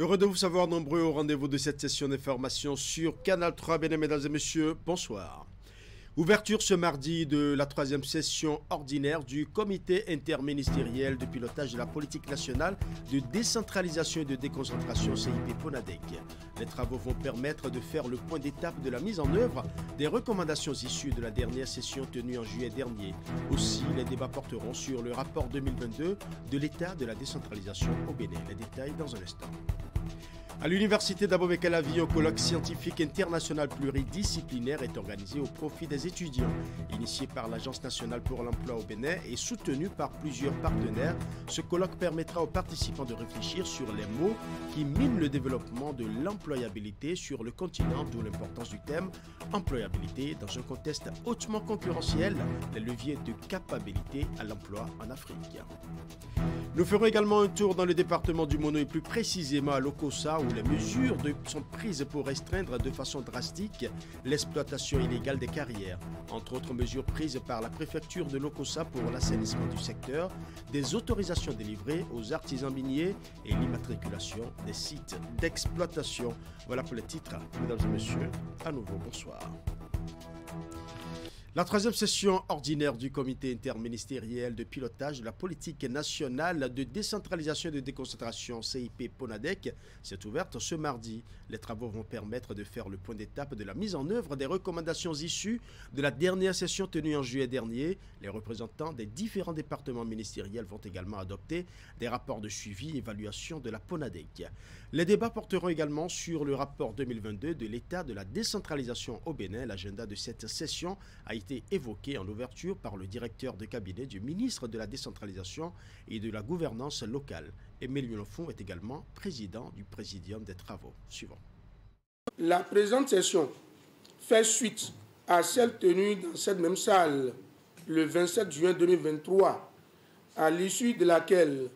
Heureux de vous savoir nombreux au rendez-vous de cette session d'information sur Canal 3. Bien, mesdames et messieurs, bonsoir. Ouverture ce mardi de la troisième session ordinaire du comité interministériel de pilotage de la politique nationale de décentralisation et de déconcentration CIP PONADEC. Les travaux vont permettre de faire le point d'étape de la mise en œuvre des recommandations issues de la dernière session tenue en juillet dernier. Aussi, les débats porteront sur le rapport 2022 de l'état de la décentralisation au Bénin. Les détails dans un instant. À l'université d'Abomey-Calavi, un colloque scientifique international pluridisciplinaire est organisé au profit des étudiants. Initié par l'Agence nationale pour l'emploi au Bénin et soutenu par plusieurs partenaires, ce colloque permettra aux participants de réfléchir sur les mots qui minent le développement de l'employabilité sur le continent, d'où l'importance du thème employabilité dans un contexte hautement concurrentiel, les leviers de capacité à l'emploi en Afrique. Nous ferons également un tour dans le département du Mono et plus précisément à Lokossa où les mesures sont prises pour restreindre de façon drastique l'exploitation illégale des carrières. Entre autres mesures prises par la préfecture de Lokossa pour l'assainissement du secteur, des autorisations délivrées aux artisans miniers et l'immatriculation des sites d'exploitation. Voilà pour les titres. Mesdames et messieurs, à nouveau, bonsoir. La troisième session ordinaire du comité interministériel de pilotage de la politique nationale de décentralisation et de déconcentration CIP PONADEC s'est ouverte ce mardi. Les travaux vont permettre de faire le point d'étape de la mise en œuvre des recommandations issues de la dernière session tenue en juillet dernier. Les représentants des différents départements ministériels vont également adopter des rapports de suivi et évaluation de la PONADEC. Les débats porteront également sur le rapport 2022 de l'état de la décentralisation au Bénin. L'agenda de cette session a été évoqué en ouverture par le directeur de cabinet du ministre de la décentralisation et de la gouvernance locale. Émile Yolofon est également président du présidium des travaux. Suivant. La présente session fait suite à celle tenue dans cette même salle le 27 juin 2023, à l'issue de laquelle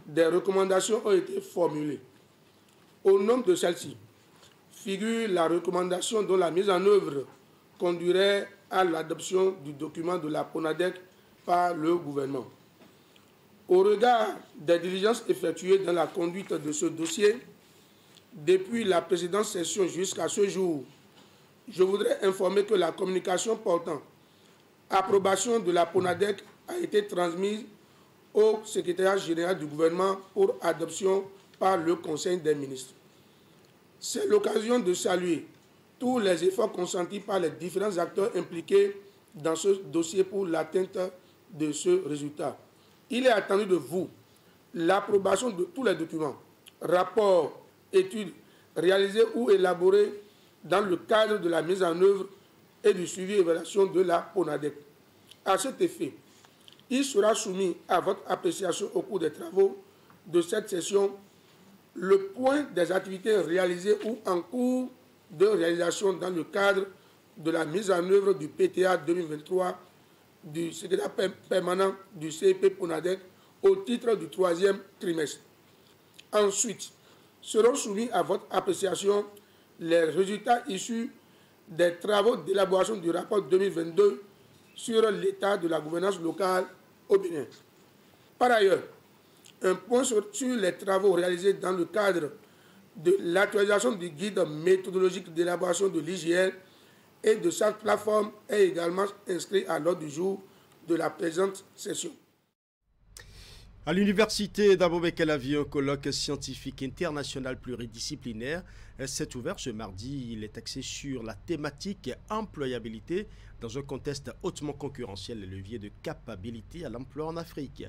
des recommandations ont été formulées. Au nom de celle-ci figure la recommandation dont la mise en œuvre conduirait à l'adoption du document de la PONADEC par le gouvernement. Au regard des diligences effectuées dans la conduite de ce dossier, depuis la précédente session jusqu'à ce jour, je voudrais informer que la communication portant approbation de la PONADEC a été transmise au secrétariat général du gouvernement pour adoption par le Conseil des ministres. C'est l'occasion de saluer tous les efforts consentis par les différents acteurs impliqués dans ce dossier pour l'atteinte de ce résultat. Il est attendu de vous l'approbation de tous les documents, rapports, études réalisés ou élaborés dans le cadre de la mise en œuvre et du suivi et évaluation de la PONADEC. À cet effet, il sera soumis à votre appréciation au cours des travaux de cette session le point des activités réalisées ou en cours de réalisation dans le cadre de la mise en œuvre du PTA 2023 du secrétaire permanent du CIP PONADEC au titre du troisième trimestre. Ensuite, seront soumis à votre appréciation les résultats issus des travaux d'élaboration du rapport 2022 sur l'état de la gouvernance locale au Bénin. Par ailleurs, un point sur les travaux réalisés dans le cadre de l'actualisation du guide méthodologique d'élaboration de l'IGL et de sa plateforme est également inscrit à l'ordre du jour de la présente session. À l'université d'Abomey-Calavi, un colloque scientifique international pluridisciplinaire s'est ouvert ce mardi. Il est axé sur la thématique employabilité dans un contexte hautement concurrentiel et levier de capacité à l'emploi en Afrique.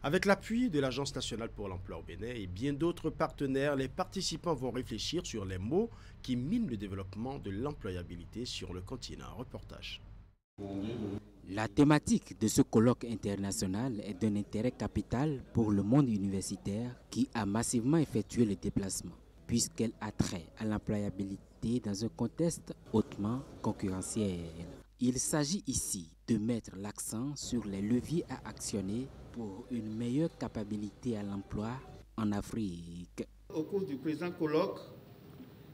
Avec l'appui de l'Agence nationale pour l'emploi au Bénin et bien d'autres partenaires, les participants vont réfléchir sur les mots qui minent le développement de l'employabilité sur le continent. Reportage. La thématique de ce colloque international est d'un intérêt capital pour le monde universitaire qui a massivement effectué le déplacement, puisqu'elle a trait à l'employabilité dans un contexte hautement concurrentiel. Il s'agit ici de mettre l'accent sur les leviers à actionner pour une meilleure capacité à l'emploi en Afrique. Au cours du présent colloque,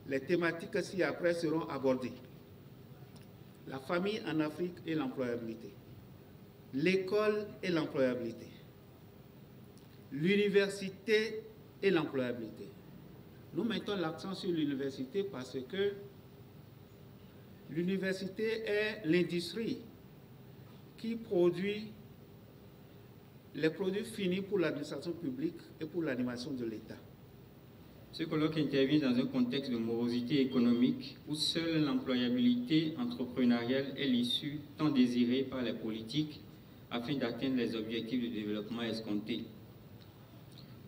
les thématiques ci-après seront abordées. La famille en Afrique et l'employabilité, l'école et l'employabilité, l'université et l'employabilité, Nous mettons l'accent sur l'université parce que l'université est l'industrie qui produit les produits finis pour l'administration publique et pour l'animation de l'État. Ce colloque intervient dans un contexte de morosité économique où seule l'employabilité entrepreneuriale est l'issue tant désirée par les politiques afin d'atteindre les objectifs de développement escomptés.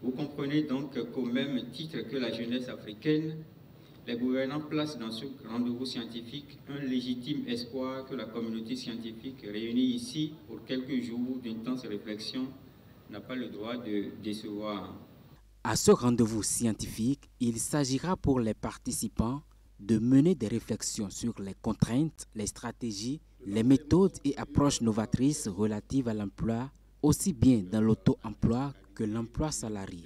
Vous comprenez donc qu'au même titre que la jeunesse africaine, les gouvernants placent dans ce rendez-vous scientifique un légitime espoir que la communauté scientifique réunie ici pour quelques jours d'intense réflexion n'a pas le droit de décevoir. À ce rendez-vous scientifique, il s'agira pour les participants de mener des réflexions sur les contraintes, les stratégies, les méthodes et approches novatrices relatives à l'emploi, aussi bien dans l'auto-emploi que l'emploi salarié.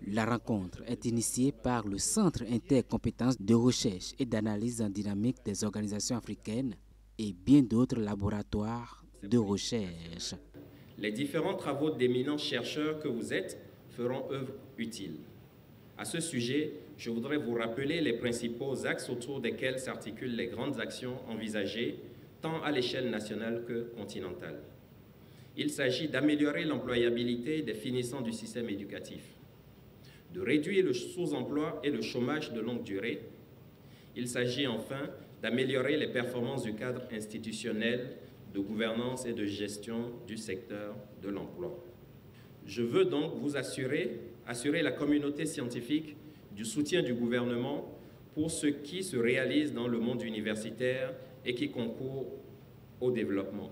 La rencontre est initiée par le Centre intercompétences de recherche et d'analyse en dynamique des organisations africaines et bien d'autres laboratoires de recherche. Les différents travaux d'éminents chercheurs que vous êtes feront œuvre utile. À ce sujet, je voudrais vous rappeler les principaux axes autour desquels s'articulent les grandes actions envisagées, tant à l'échelle nationale que continentale. Il s'agit d'améliorer l'employabilité des finissants du système éducatif, de réduire le sous-emploi et le chômage de longue durée. Il s'agit enfin d'améliorer les performances du cadre institutionnel, de gouvernance et de gestion du secteur de l'emploi. Je veux donc vous assurer la communauté scientifique du soutien du gouvernement pour ce qui se réalise dans le monde universitaire et qui concourt au développement.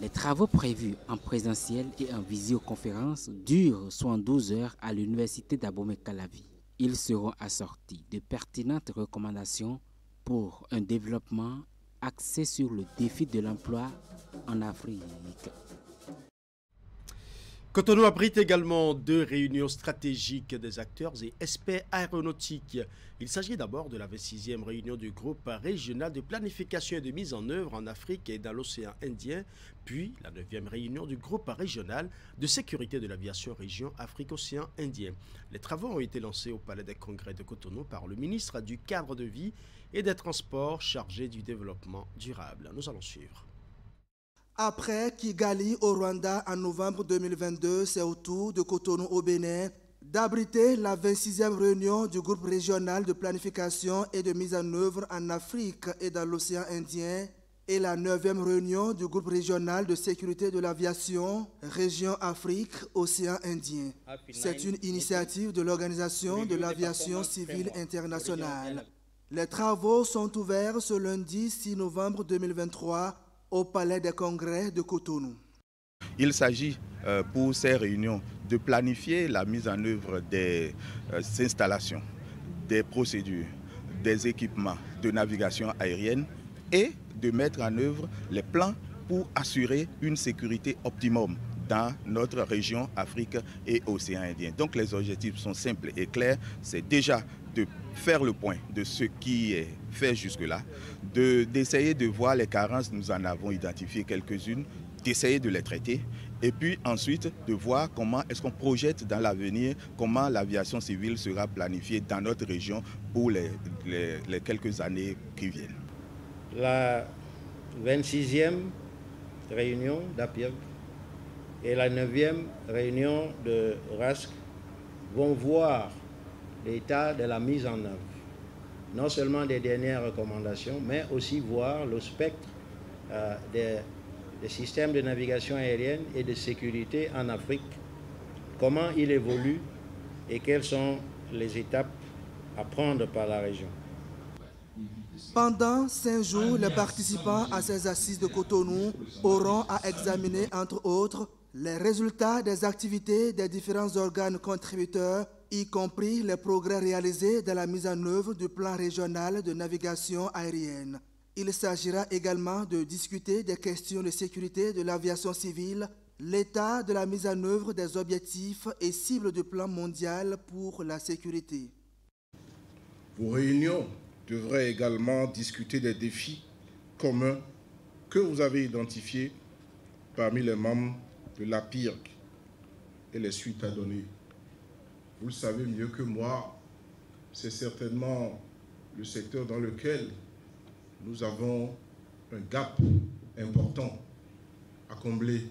Les travaux prévus en présentiel et en visioconférence durent 72 heures à l'université d'Abomey-Calavi. Ils seront assortis de pertinentes recommandations pour un développement axé sur le défi de l'emploi en Afrique. Cotonou abrite également 2 réunions stratégiques des acteurs et experts aéronautiques. Il s'agit d'abord de la 26e réunion du groupe régional de planification et de mise en œuvre en Afrique et dans l'océan Indien, puis la 9e réunion du groupe régional de sécurité de l'aviation région Afrique-Océan Indien. Les travaux ont été lancés au Palais des Congrès de Cotonou par le ministre du Cadre de vie et des Transports chargé du développement durable. Nous allons suivre. Après Kigali au Rwanda en novembre 2022, c'est au tour de Cotonou au Bénin d'abriter la 26e réunion du groupe régional de planification et de mise en œuvre en Afrique et dans l'océan Indien et la 9e réunion du groupe régional de sécurité de l'aviation région Afrique Océan Indien. C'est une initiative de l'Organisation de l'aviation civile internationale. Les travaux sont ouverts ce lundi 6 novembre 2023 au Palais des Congrès de Cotonou. Il s'agit pour ces réunions de planifier la mise en œuvre des installations, des procédures, des équipements de navigation aérienne et de mettre en œuvre les plans pour assurer une sécurité optimum dans notre région Afrique et Océan Indien. Donc les objectifs sont simples et clairs. C'est déjà de faire le point de ce qui est fait jusque-là, d'essayer de voir les carences, nous en avons identifié quelques-unes, d'essayer de les traiter, et puis ensuite de voir comment est-ce qu'on projette dans l'avenir, comment l'aviation civile sera planifiée dans notre région pour les quelques années qui viennent. La 26e réunion d'APIRG et la 9e réunion de RASC vont voir l'état de la mise en œuvre, non seulement des dernières recommandations, mais aussi voir le spectre des systèmes de navigation aérienne et de sécurité en Afrique, comment il évolue et quelles sont les étapes à prendre par la région. Pendant 5 jours, les participants à ces assises de Cotonou auront à examiner, entre autres, les résultats des activités des différents organes contributeurs, y compris les progrès réalisés dans la mise en œuvre du plan régional de navigation aérienne. Il s'agira également de discuter des questions de sécurité de l'aviation civile, l'état de la mise en œuvre des objectifs et cibles du plan mondial pour la sécurité. Vos réunions devraient également discuter des défis communs que vous avez identifiés parmi les membres de l'APIRC et les suites à donner. Vous le savez mieux que moi, c'est certainement le secteur dans lequel nous avons un gap important à combler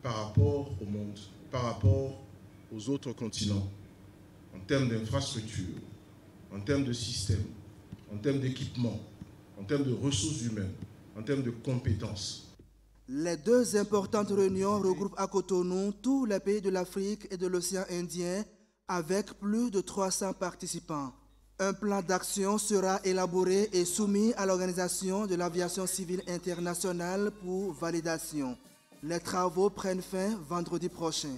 par rapport au monde, par rapport aux autres continents, en termes d'infrastructures, en termes de systèmes, en termes d'équipement, en termes de ressources humaines, en termes de compétences. Les deux importantes réunions regroupent à Cotonou tous les pays de l'Afrique et de l'océan Indien avec plus de 300 participants. Un plan d'action sera élaboré et soumis à l'Organisation de l'aviation civile internationale pour validation. Les travaux prennent fin vendredi prochain.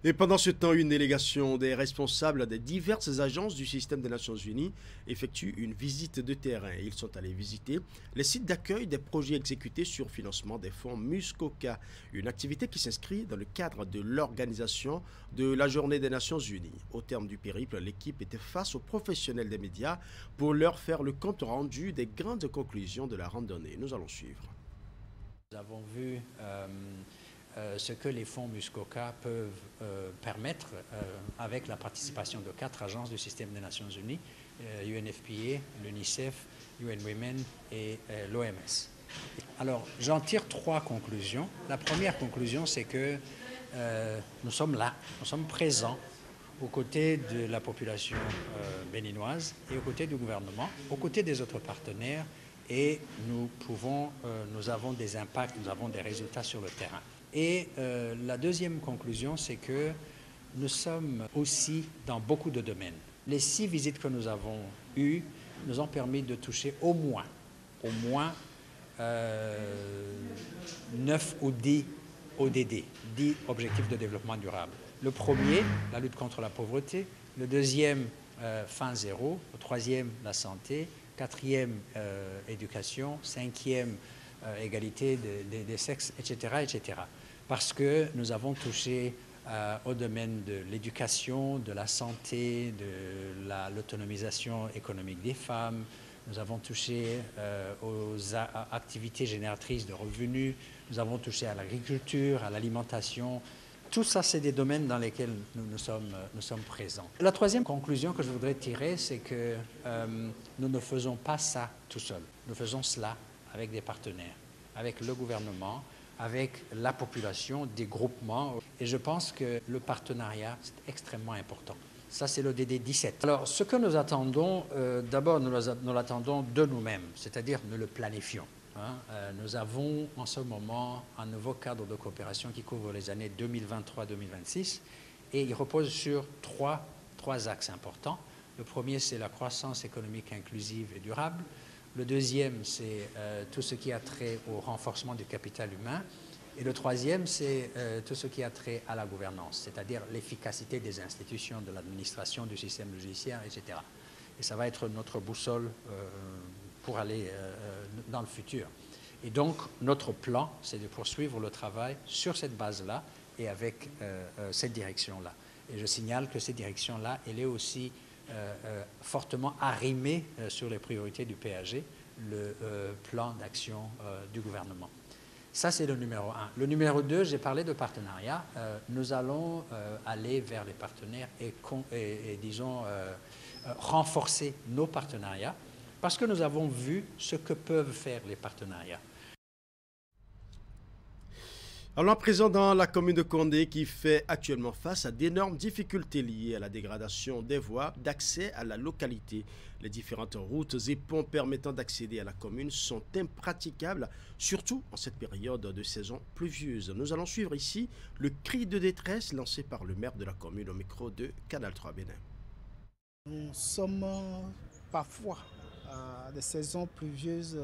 Et pendant ce temps, une délégation des responsables des diverses agences du système des Nations Unies effectue une visite de terrain. Ils sont allés visiter les sites d'accueil des projets exécutés sur financement des fonds Muskoka, une activité qui s'inscrit dans le cadre de l'organisation de la Journée des Nations Unies. Au terme du périple, l'équipe était face aux professionnels des médias pour leur faire le compte rendu des grandes conclusions de la randonnée. Nous allons suivre. Nous avons vu ce que les fonds Muskoka peuvent permettre avec la participation de 4 agences du système des Nations Unies, UNFPA, l'UNICEF, UN Women et l'OMS. Alors, j'en tire 3 conclusions. La première conclusion, c'est que nous sommes là, nous sommes présents aux côtés de la population béninoise et aux côtés du gouvernement, aux côtés des autres partenaires, et nous avons des impacts, nous avons des résultats sur le terrain. Et la deuxième conclusion, c'est que nous sommes aussi dans beaucoup de domaines. Les 6 visites que nous avons eues nous ont permis de toucher au moins 9 ou 10 ODD, 10 objectifs de développement durable. Le premier, la lutte contre la pauvreté. Le deuxième, fin zéro. Le troisième, la santé. 4e, éducation. 5e, égalité des sexes, etc., etc. Parce que nous avons touché au domaine de l'éducation, de la santé, de l'autonomisation économique des femmes. Nous avons touché aux activités génératrices de revenus. Nous avons touché à l'agriculture, à l'alimentation. Tout ça, c'est des domaines dans lesquels nous sommes présents. La troisième conclusion que je voudrais tirer, c'est que nous ne faisons pas ça tout seul. Nous faisons cela avec des partenaires, avec le gouvernement, avec la population, des groupements. Et je pense que le partenariat, c'est extrêmement important. Ça, c'est l'ODD 17. Alors, ce que nous attendons, d'abord, nous l'attendons de nous-mêmes, c'est-à-dire nous le planifions. Nous avons en ce moment un nouveau cadre de coopération qui couvre les années 2023-2026 et il repose sur trois axes importants. Le premier, c'est la croissance économique inclusive et durable. Le deuxième, c'est tout ce qui a trait au renforcement du capital humain. Et le troisième, c'est tout ce qui a trait à la gouvernance, c'est-à-dire l'efficacité des institutions, de l'administration, du système judiciaire, etc. Et ça va être notre boussole pour aller dans le futur. Et donc, notre plan, c'est de poursuivre le travail sur cette base-là et avec cette direction-là. Et je signale que cette direction-là, elle est aussi fortement arrimée sur les priorités du PAG, le plan d'action du gouvernement. Ça, c'est le numéro 1. Le numéro 2, j'ai parlé de partenariat. Nous allons aller vers les partenaires et disons, renforcer nos partenariats parce que nous avons vu ce que peuvent faire les partenariats. Alors à présent dans la commune de Condé qui fait actuellement face à d'énormes difficultés liées à la dégradation des voies d'accès à la localité. Les différentes routes et ponts permettant d'accéder à la commune sont impraticables, surtout en cette période de saison pluvieuse. Nous allons suivre ici le cri de détresse lancé par le maire de la commune au micro de Canal 3 Bénin. Nous sommes parfois à des saisons pluvieuses,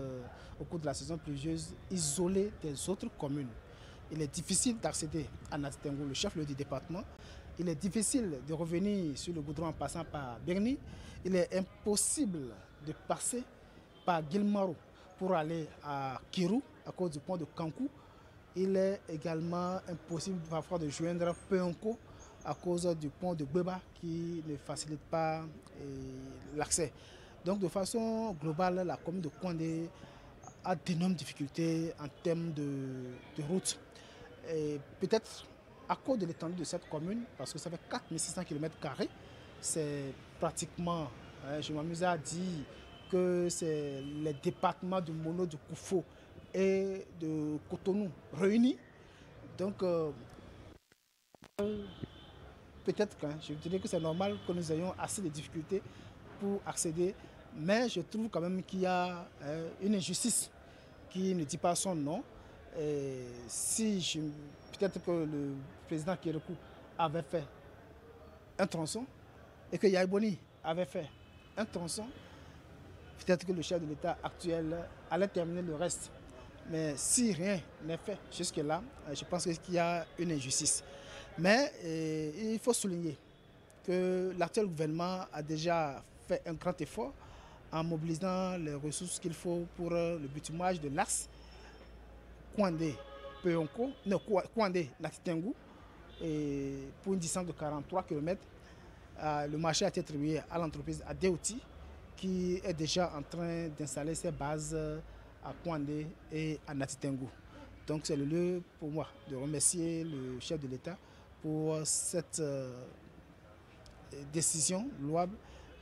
au cours de la saison pluvieuse, isolés des autres communes. Il est difficile d'accéder à Nastengo, le chef-lieu du département. Il est difficile de revenir sur le goudron en passant par Berni. Il est impossible de passer par Guilmaro pour aller à Kirou à cause du pont de Kankou. Il est également impossible parfois de joindre Peonko à cause du pont de Beba qui ne facilite pas l'accès. Donc de façon globale, la commune de Condé a d'énormes difficultés en termes de route. Peut-être à cause de l'étendue de cette commune, parce que ça fait 4600 km², c'est pratiquement, je m'amuse à dire que c'est les départements de Mono, de Koufo et de Cotonou réunis. Donc, peut-être que je dirais que c'est normal que nous ayons assez de difficultés pour accéder, mais je trouve quand même qu'il y a une injustice qui ne dit pas son nom. Peut-être que le président Kérékou avait fait un tronçon et que Yaïboni avait fait un tronçon, peut-être que le chef de l'État actuel allait terminer le reste. Mais si rien n'est fait jusque-là, je pense qu'il y a une injustice. Mais il faut souligner que l'actuel gouvernement a déjà fait un grand effort en mobilisant les ressources qu'il faut pour le bitumage de l'axe Kouandé-Latitengu pour une distance de 43 km. Le marché a été attribué à l'entreprise Adéouti qui est déjà en train d'installer ses bases à Kouandé et à Latitengu. Donc c'est le lieu pour moi de remercier le chef de l'État pour cette décision louable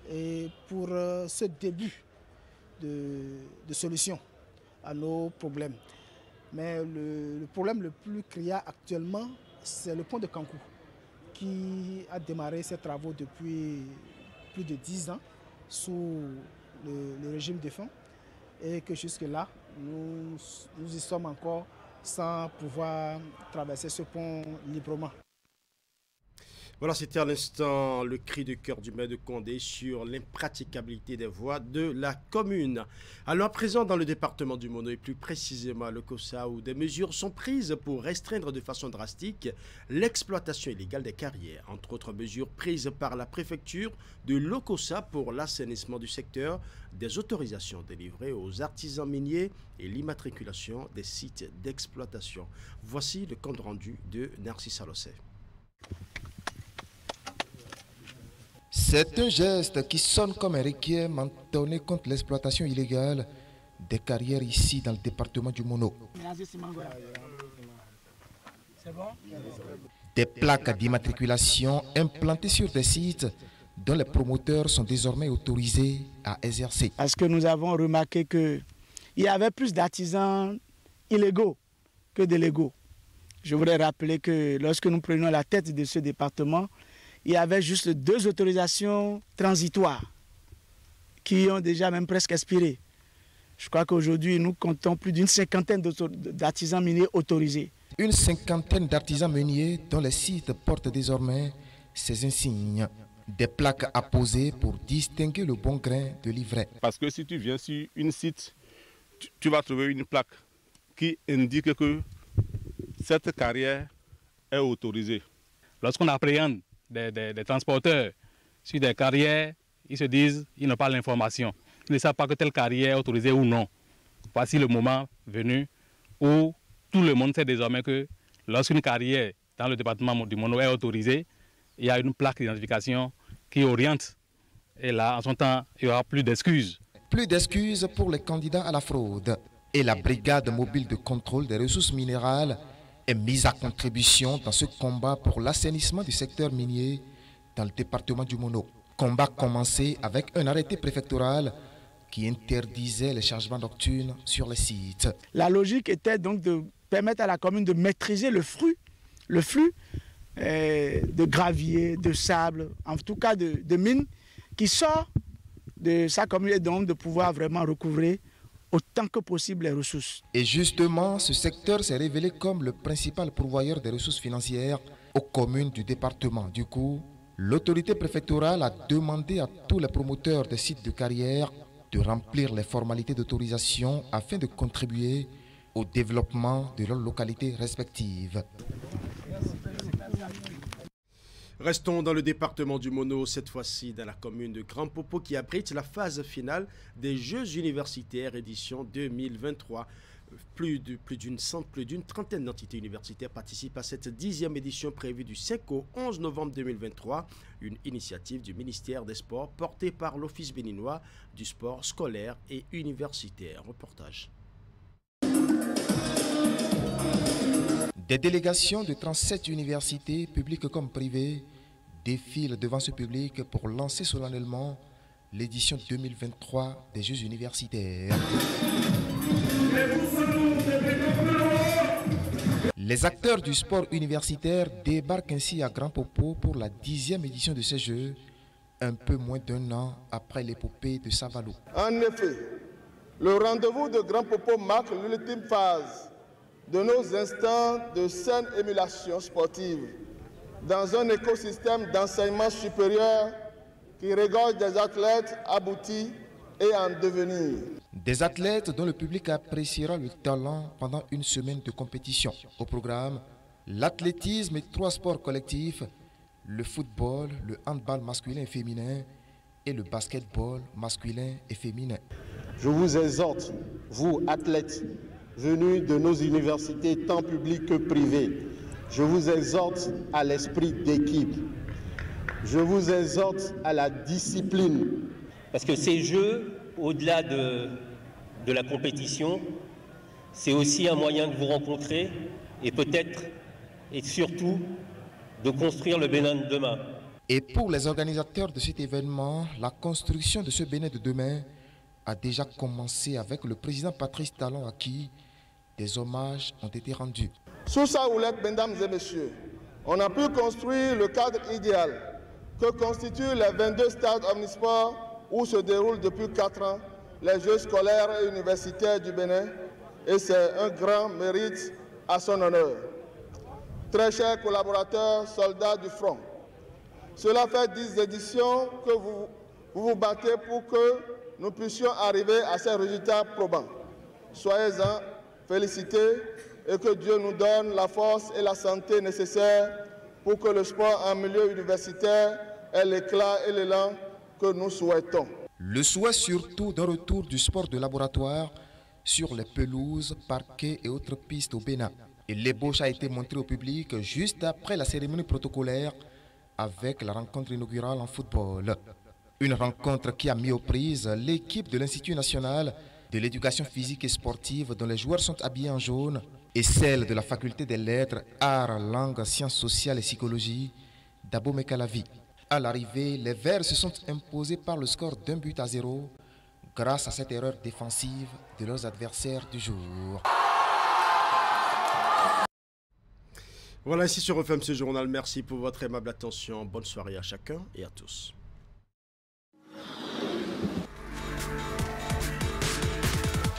et pour ce début de solution à nos problèmes. Mais le problème le plus criard actuellement, c'est le pont de Kankou qui a démarré ses travaux depuis plus de 10 ans sous le régime défunt et que jusque-là, nous y sommes encore sans pouvoir traverser ce pont librement. Voilà, c'était à l'instant le cri de cœur du maire de Condé sur l'impraticabilité des voies de la commune. Alors à présent, dans le département du Mono et plus précisément à Lokossa, où des mesures sont prises pour restreindre de façon drastique l'exploitation illégale des carrières. Entre autres mesures prises par la préfecture de Lokossa pour l'assainissement du secteur, des autorisations délivrées aux artisans miniers et l'immatriculation des sites d'exploitation. Voici le compte rendu de Narcisse Alossé. C'est un geste qui sonne comme un requiem entonné contre l'exploitation illégale des carrières ici dans le département du Mono. Des plaques d'immatriculation implantées sur des sites dont les promoteurs sont désormais autorisés à exercer. Parce que nous avons remarqué qu'il y avait plus d'artisans illégaux que de légaux. Je voudrais rappeler que lorsque nous prenions la tête de ce département, il y avait juste 2 autorisations transitoires qui ont déjà même presque expiré. Je crois qu'aujourd'hui, nous comptons plus d'une 50aine d'artisans miniers autorisés. Une 50aine d'artisans miniers dont les sites portent désormais ces insignes. Des plaques apposées pour distinguer le bon grain de l'ivraie. Parce que si tu viens sur un site, tu vas trouver une plaque qui indique que cette carrière est autorisée. Lorsqu'on appréhende des transporteurs sur des carrières, ils se disent qu'ils n'ont pas l'information. Ils ne savent pas que telle carrière est autorisée ou non. Voici le moment venu où tout le monde sait désormais que lorsqu'une carrière dans le département du Mono est autorisée, il y a une plaque d'identification qui oriente. Et là, en son temps, il n'y aura plus d'excuses. Plus d'excuses pour les candidats à la fraude. Et la brigade mobile de contrôle des ressources minérales est mise à contribution dans ce combat pour l'assainissement du secteur minier dans le département du Mono. Combat commencé avec un arrêté préfectoral qui interdisait les chargements nocturnes sur les sites. La logique était donc de permettre à la commune de maîtriser le flux de gravier, de sable, en tout cas de mines qui sort de sa commune et donc de pouvoir vraiment recouvrer autant que possible les ressources. Et justement, ce secteur s'est révélé comme le principal pourvoyeur des ressources financières aux communes du département. Du coup, l'autorité préfectorale a demandé à tous les promoteurs des sites de carrière de remplir les formalités d'autorisation afin de contribuer au développement de leurs localités respectives. Restons dans le département du Mono, cette fois-ci dans la commune de Grand Popo qui abrite la phase finale des Jeux universitaires édition 2023. Plus d'une trentaine d'entités universitaires participent à cette 10e édition prévue du 5 au 11 novembre 2023, une initiative du ministère des Sports portée par l'Office béninois du sport scolaire et universitaire. Reportage. Des délégations de 37 universités, publiques comme privées, défilent devant ce public pour lancer solennellement l'édition 2023 des Jeux universitaires. Les acteurs du sport universitaire débarquent ainsi à Grand Popo pour la 10e édition de ces Jeux, un peu moins d'un an après l'épopée de Savalo. En effet, le rendez-vous de Grand Popo marque l'ultime phase de nos instants de saine émulation sportive dans un écosystème d'enseignement supérieur qui regorge des athlètes aboutis et en devenir. Des athlètes dont le public appréciera le talent pendant une semaine de compétition. Au programme, l'athlétisme et 3 sports collectifs, le football, le handball masculin et féminin et le basketball masculin et féminin. Je vous exhorte, vous athlètes, venus de nos universités tant publiques que privées, je vous exhorte à l'esprit d'équipe. Je vous exhorte à la discipline. Parce que ces Jeux, au-delà de la compétition, c'est aussi un moyen de vous rencontrer et peut-être et surtout de construire le Bénin de demain. Et pour les organisateurs de cet événement, la construction de ce Bénin de demain a déjà commencé avec le président Patrice Talon à qui des hommages ont été rendus. Sous sa houlette, mesdames et messieurs, on a pu construire le cadre idéal que constituent les 22 stades omnisports où se déroulent depuis 4 ans les Jeux scolaires et universitaires du Bénin, et c'est un grand mérite à son honneur. Très chers collaborateurs, soldats du front, cela fait 10 éditions que vous vous battez pour que nous puissions arriver à ces résultats probants. Soyez-en félicités et que Dieu nous donne la force et la santé nécessaires pour que le sport en milieu universitaire ait l'éclat et l'élan que nous souhaitons. Le souhait surtout d'un retour du sport de laboratoire sur les pelouses, parquets et autres pistes au Bénin. Et l'ébauche a été montrée au public juste après la cérémonie protocolaire avec la rencontre inaugurale en football. Une rencontre qui a mis aux prises l'équipe de l'Institut national de l'éducation physique et sportive dont les joueurs sont habillés en jaune et celle de la faculté des lettres, arts, langues, sciences sociales et psychologie d'Abo Mekalavi. À l'arrivée, les Verts se sont imposés par le score d'1-0 grâce à cette erreur défensive de leurs adversaires du jour. Voilà, ici sur FM ce journal. Merci pour votre aimable attention. Bonne soirée à chacun et à tous.